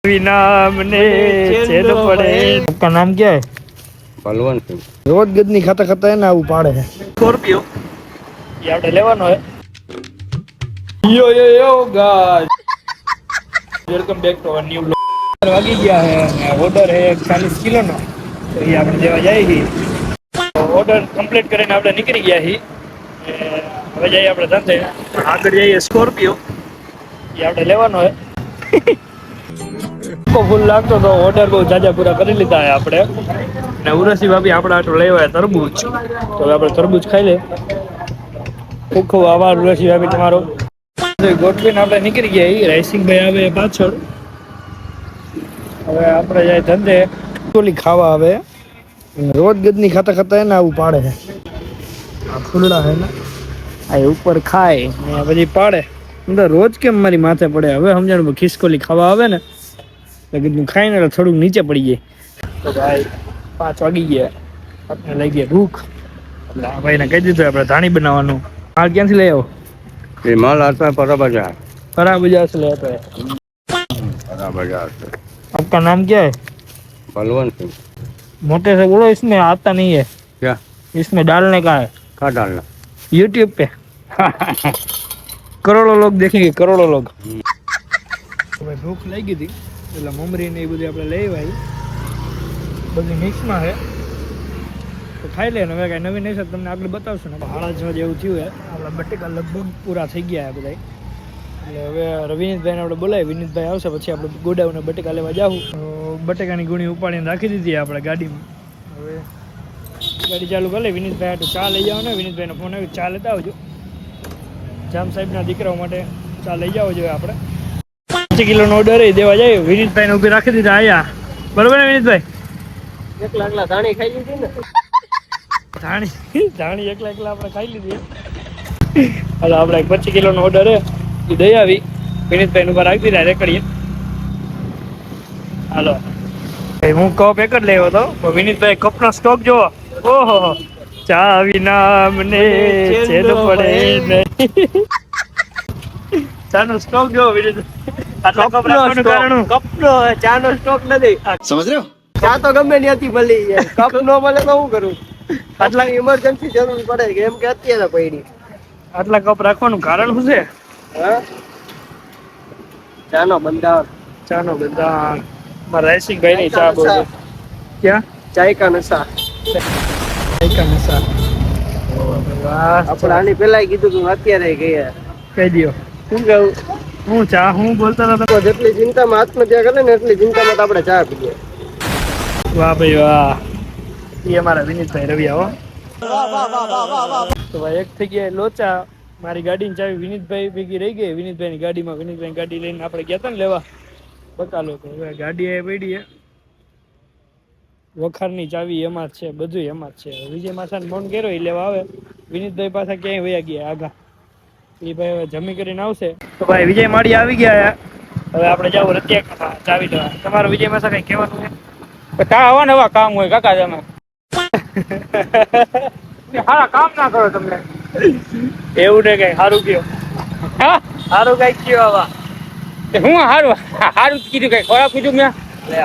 नाम ने छेद पड़े। आपका नाम क्या है? बलवंत सिंह। रोज गदनी खाता खाता है ना वो पाड़े है स्कॉर्पियो ये आपने लेवानो है। Yo guys welcome back to our new vlog. वागी गया है ऑर्डर है 40 किलो નો તો એ આપણે દેવા જાય હી ઓર્ડર કમ્પ્લીટ કરીને આપણે નીકળી ગયા હી હવે જઈએ આપણે ધંધે આગળ જઈએ સ્કોર્પિયો એ આપણે લેવાનો है फूल लागतो तो ऑर्डर बहुत जाजा पूरा कर लीधा है आपणे ने उर्वशी भाभी आपड़ा आटो लेवा है तरबूज तो આપણે तरबूज ખાઈ લે खूब खूब आभार उर्वशी भाभी તમારો ગોઠવીને આપણે નીકળી ગયા હી રાઈસિંગ ભાઈ આવે પાછળ હવે આપણે જાય ધંધે ટોલી ખાવા આવે रोज गदनी खाता खाता है ना वो पाड़े है फूलड़ा है ना आ ऊपर खाए ने પછી પાડે मतलब रोज केम मारी माथे पड़े હવે સમજાણું ખિસકોલી ખાવા આવે ને તો કીધું ખાઈને એટલે થોડુંક નીચે પડી જાય તો ભાઈ 5 વાગી ગયા આપણે લઈ ગયા ભૂખ એટલે આ ભાઈને કહી દીધું આપણે ધાણી બનાવવાનું માલ ક્યાંથી લઈ આવો ये माल आता है परा बाजार। परा बाजार से ले आता है। परा बाजार से। आपका नाम क्या है? बलवंत सिंह। मोटे से बोलो इसमें आता नहीं है क्या इसमें डालने का है क्या डालना यूट्यूब पे करोड़ों लोग देखेंगे करोड़ों लोग भाई भूख लगी थी એટલે મમરી ને એ બધી આપણે લઈ આવી બધી મિક્સમાં છે તો ખાઈ લે હવે કાંઈ નવી નહીં છે તમને આગળ બતાવશું ને 6:30 જેવું થયું છે આપણા બટેકા લગભગ પૂરા થઈ ગયા છે બધા એટલે હવે વિનીતભાઈને આપણે બોલાવી વિનીતભાઈ આવશે પછી આપણે ગોડાઉને બટેકા લેવા જાવું બટેકાની ગુણી ઉપાડીને રાખી દીધી આપણે ગાડીમાં હવે ગાડી ચાલુ કરી લે વિનીતભાઈ આટલું ચા લઈ જાવ ને વિનીતભાઈનો ફોન આવ્યો ચા લેતા આવજો જામ સાહેબના દીકરાઓ માટે ચા લઈ જાવ જોઈએ આપણે 5 કિલોનો ઓર્ડર દેવા જાય વિનીતભાઈને ઊભી રાખી દીધા આયા બરોબર ને વિનીતભાઈ એકલા એકલા ધાણી ખાઈ લીધી ને ધાણી એકલા આપણે ખાઈ લીધી હાલો આપણે 25 કિલોનો ઓર્ડર એ દઈ આવી વિનીતભાઈને ઊભા રાખી દીધા રેકડીએ હાલો હું કપ એક જ લેવો હતો વિનીતભાઈ કપનો સ્ટોક જોવો ઓહો ચા વિના મને છેદ પડે નહીં ચાનો સ્ટોક જોવો વિનીતભાઈ કપનો ચા નો સ્ટોક નથી समझ रहे हो ચા તો ગમે ત્યાંથી મળી જાય કપ નો મળે તો શું કરું આટલા ઇમરજન્સી જરૂર પડે કે એમ કે અત્યારે પડી આટલા કપ રાખવાનું કારણ શું છે હા ચાનો બંધારણ ચાનો બધા મારા રાઈસિંગ ભાઈ ની ચા બોલ ક્યાં ચાય કા નશા આપણે આની પેલા કીધું કે અત્યારે ગયા કહી દો શું કહું હું ચા હું બોલતા હતા જેટલી ચિંતામાં આત્મહત્યા કરે ને એટલી ચિંતામાં તો આપણે ચા પીએ વાહ ભાઈ વાહ એ અમારા વિનીતભાઈ રવિ આવો તો ભાઈ એક થઈ ગયા લોચા મારી ગાડીની ચાવી વિનીતભાઈ ભેગી રહી ગઈ વિનીતભાઈની ગાડીમાં વિનીતભાઈ ગાડી લઈને આપણે ગયા હતા ને લેવા બકાલો તો હવે ગાડી એ પડી વખારની ચાવી એમાં જ છે બધું એમાં જ છે વિજય માસાને ફોન કર્યો એ લેવા આવે વિનીતભાઈ પાછા ક્યાંય વયા ગયા આગા એ ભાઈ હવે જમી કરીને આવશે તો ભાઈ વિજય માળી આવી ગયા હવે આપણે જાવ રત્યા ચાવી લેવા તમારો વિજય માસા કઈ કહેવાનું છે કા આવા નવા કામ હોય કાકા તમે સારા કામ ના કરો તમને એવું ને કઈ સારું કયો હા સારું કઈ કયો આવા હું હારું હારું કીધું કઈ ખરાબ કીધું મેં લે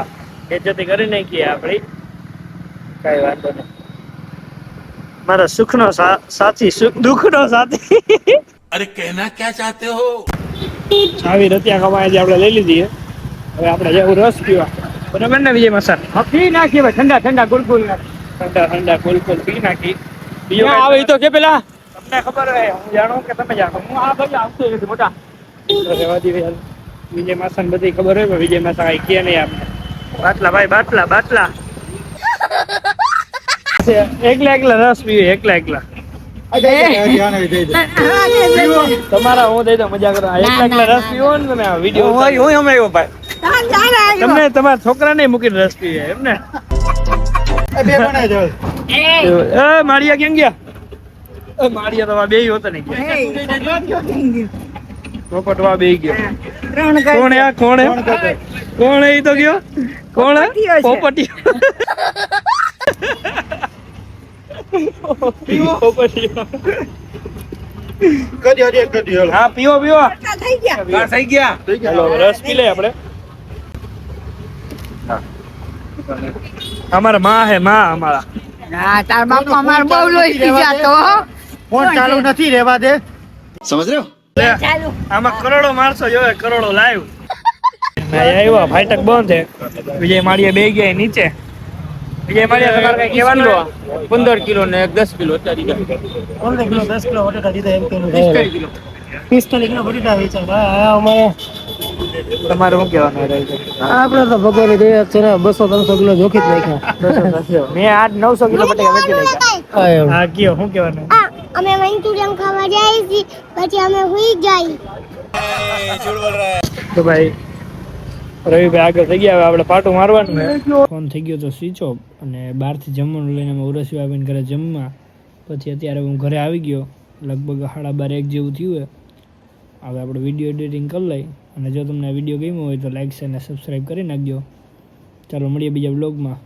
બેજતી કરી નાખીએ આપણી કઈ વાંધો નહીં મારા સુખનો સાથી દુઃખનો સાથી अरे कहना क्या चाहते हो ચાવી રત્યા કમાય આપણે લઈ લીધી હવે આપણે જેવું રસ પીવા બરાબર ને વિજય મસાલ પી નાખીએ ભાઈ ઠંડા ઠંડા ગુલગુલ ઠંડા કુલ પી નાખી બીજો આવે તો કે પેલા તમને ખબર હોય હું જાણું કે તમે જાણો હું આ ભાઈ આવતો નથી મોટા રહેવા દઈએ વિજય માસા ને બધી ખબર હોય પણ વિજય માસા કઈ કે નહીં આપણે બાટલા ભાઈ બાટલા એકલા રસ પીવે એકલા તમારા હું દઈ દઉં મજા કરો એકલા રસ પીવો ને તમે વિડીયો હું હમણાં આવ્યો ભાઈ તમને તમારા છોકરા ને મૂકીને રસ પીવે એમ ને માળિયા કેમ ગયા માળિયા તો બે હોતા નહીં પોપટ વા બે ગયો કોણ આ કોણ એ તો ગયો કોણ પોપટિયો હા પીવો થઈ ગયા રસ પી લે આપણે અમારા માં હે માં અમારા હા તાર બાપુ અમાર બહુ લોહી પી જાતો હો ફોન ચાલુ નથી રહેવા દે. આમાં કરોડો માણસો જોવે કરોડો લાઈવ આવ્યો ફાટક બંધ છે વિજય માળીએ બે ગયા નીચે વિજય માળીએ તમારે કઈ કહેવાનું 15 કિલો ને 10 કિલો અત્યારે 15 કિલો 10 કિલો બટેટા દીધા એમ કેનું 45 કિલો બટેટા વેચાય ભાઈ અમારે તમારે શું કહેવાનું રહે છે આપણે તો ભગવાનની દયા છે ને 200-300 કિલો જોખી જ નાખ્યા મેં આજ 900 કિલો બટેકા વેચી નાખ્યા હા કયો શું કહેવાનું અમે મંચુરિયન ખાવા જાય છે પછી અમે હુઈ જાય તો ભાઈ રવિભાઈ આગળ થઈ ગયા હવે આપણે પાટું મારવાનું છે ફોન થઈ ગયો તો સ્વિચ ઓફ અને બહારથી જમવાનું લઈને અમે ઉરસી આવીને ઘરે જમવા પછી અત્યારે હું ઘરે આવી ગયો લગભગ 12:30 જેવું થયું હવે આપણે વિડીયો એડિટિંગ કરી લઈ અને જો તમને આ વિડીયો ગમ્યો હોય તો લાઈક શેર અને સબસ્ક્રાઈબ કરી નાખજો ચાલો મળીએ બીજા બ્લોગમાં